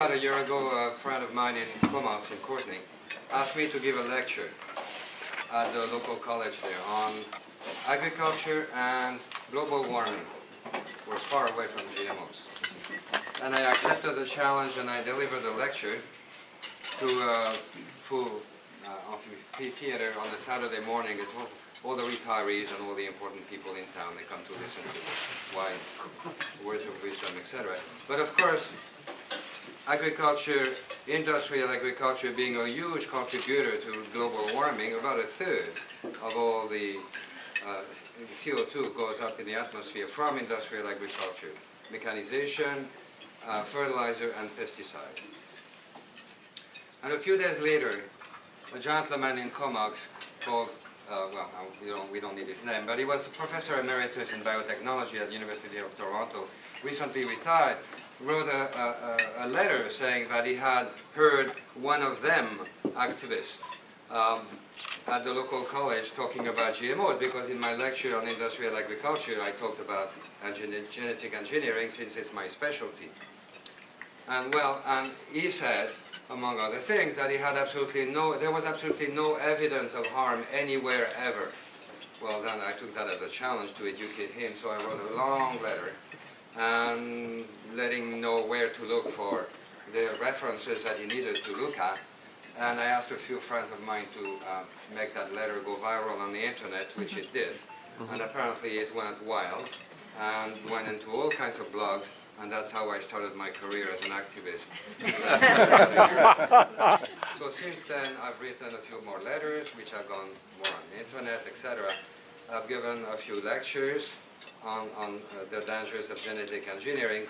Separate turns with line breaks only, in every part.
About a year ago, a friend of mine in Comox in Courtney asked me to give a lecture at the local college there on agriculture and global warming. We're far away from GMOs. And I accepted the challenge and I delivered the lecture to a full theater on a Saturday morning. It's all the retirees and all the important people in town. They come to listen to wise words of wisdom, etc. But of course, agriculture, industrial agriculture being a huge contributor to global warming, about a third of all the CO2 goes up in the atmosphere from industrial agriculture, mechanization, fertilizer and pesticide. And a few days later, a gentleman in Comox called, we don't need his name, but he was a professor emeritus in biotechnology at the University of Toronto, recently retired, wrote a letter saying that he had heard one of them activists at the local college talking about GMOs, because in my lecture on industrial agriculture I talked about genetic engineering since it's my specialty. And he said, among other things, that he had there was absolutely no evidence of harm anywhere ever. Well, then I took that as a challenge to educate him, so I wrote a long letter and letting him know where to look for the references that he needed to look at. And I asked a few friends of mine to make that letter go viral on the internet, which it did. And apparently it went wild and went into all kinds of blogs. And that's how I started my career as an activist. So since then, I've written a few more letters, which have gone more on the internet, etc. I've given a few lectures on the dangers of genetic engineering.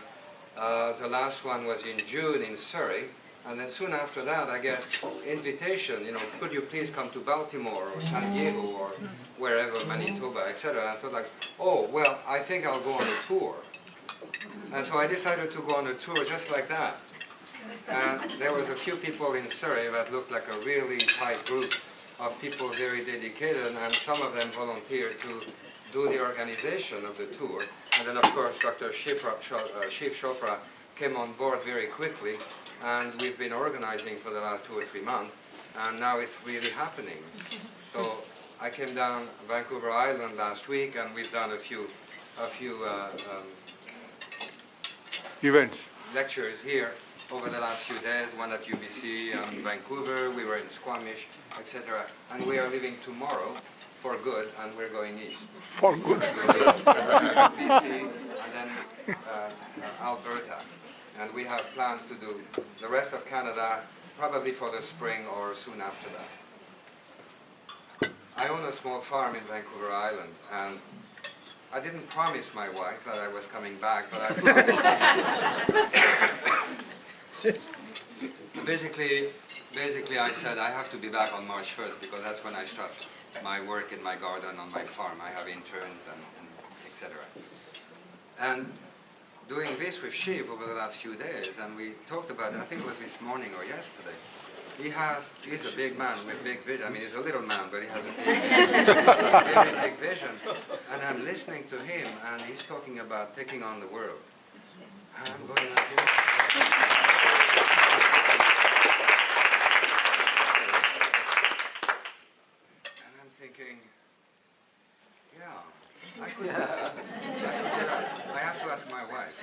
The last one was in June in Surrey. And then soon after that, I get invitation, could you please come to Baltimore or San Diego or wherever, Manitoba, etc. I thought like, oh, well, I think I'll go on a tour. And so I decided to go on a tour just like that. And there was a few people in Surrey that looked like a really tight group of people very dedicated, and some of them volunteered to do the organization of the tour. And then of course Dr. Shiv Chopra came on board very quickly, and we've been organizing for the last 2 or 3 months, and now it's really happening. So I came down Vancouver Island last week, and we've done a few
events,
lectures here over the last few days, one at UBC and Vancouver, we were in Squamish, etc. And we are leaving tomorrow for good, and we're going east.
For good.
BC and then Alberta. And we have plans to do the rest of Canada probably for the spring or soon after that. I own a small farm in Vancouver Island, and I didn't promise my wife that I was coming back, but I promised. Basically I said I have to be back on March 1st because that's when I start my work in my garden on my farm. I have interns and etc. And doing this with Shiv over the last few days, and we talked about it, I think it was this morning or yesterday. He's a big man with big vision. I mean, he's a little man, but he has a big, very big vision. And I'm listening to him, and he's talking about taking on the world. And I'm going like this. And I'm thinking, yeah, I could do that. I have to ask my wife.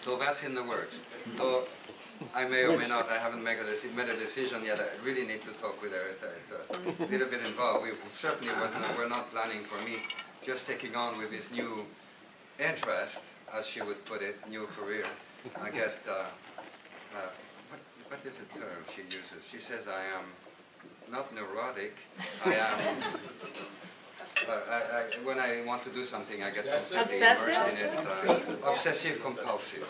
So that's in the works. So I may or may not, I haven't made a decision yet. I really need to talk with her. It's a little bit involved. We certainly we're not planning for me just taking on with this new interest, as she would put it, new career. I get, what is the term she uses? She says I am not neurotic, I am... when I want to do something, I get completely immersed in it. Obsessive compulsive.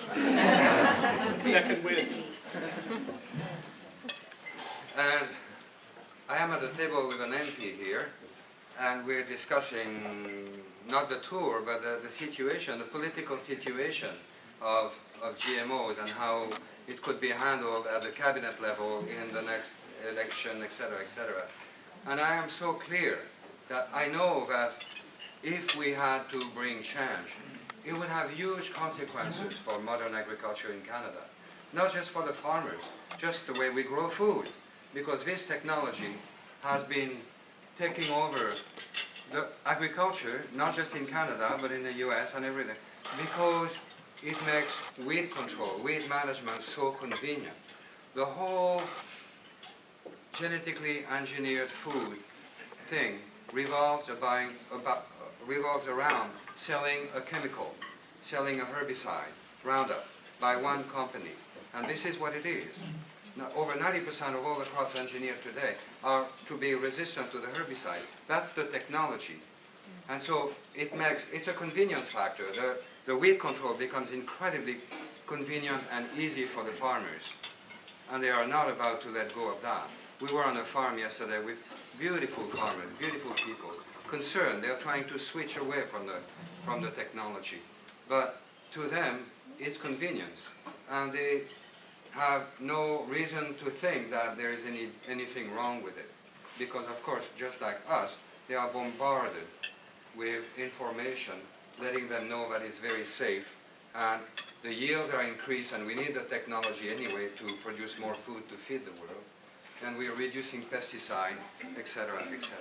Second win.
And I am at the table with an MP here, and we're discussing not the tour, but the situation, the political situation of GMOs and how it could be handled at the cabinet level in the next election, etc., etc. And I am so clear that I know that if we had to bring change, it would have huge consequences for modern agriculture in Canada. Not just for the farmers, just the way we grow food. Because this technology has been taking over the agriculture, not just in Canada, but in the US and everything. Because it makes weed control, weed management so convenient. The whole genetically engineered food thing revolves around selling a chemical, selling a herbicide, Roundup, by one company. And this is what it is. Now, over 90% of all the crops engineered today are to be resistant to the herbicide. That's the technology. And so it's a convenience factor. The weed control becomes incredibly convenient and easy for the farmers. And they are not about to let go of that. We were on a farm yesterday with beautiful farmers, beautiful people, concerned. They're trying to switch away from the technology. But to them, it's convenience. And they have no reason to think that there is anything wrong with it. Because, of course, just like us, they are bombarded with information letting them know that it's very safe, and the yields are increased, and we need the technology anyway to produce more food to feed the world, and we are reducing pesticides, etc., etc.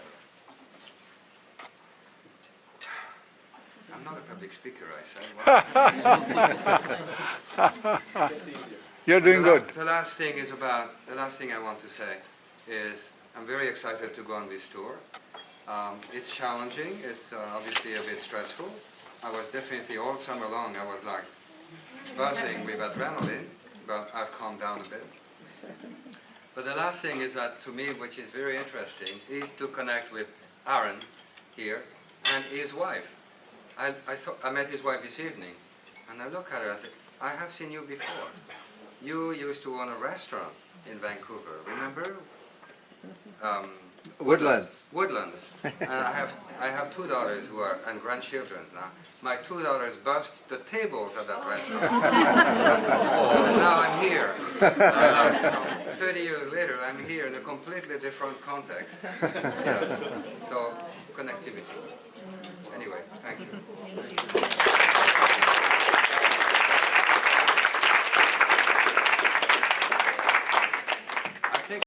I'm not a public speaker, I said.
You're doing good.
The last thing I want to say is I'm very excited to go on this tour. It's challenging. It's obviously a bit stressful. I was definitely all summer long, I was like buzzing with adrenaline, but I've calmed down a bit. But the last thing is that, to me, which is very interesting, is to connect with Aaron here and his wife. I met his wife this evening, and I look at her and I said, I have seen you before. You used to own a restaurant in Vancouver, remember?
Woodlands.
Woodlands. And I have two daughters who are, and grandchildren now. My two daughters bust the tables at that restaurant. And now I'm here. 30 years later, I'm here in a completely different context. Yes. So, connectivity. Anyway.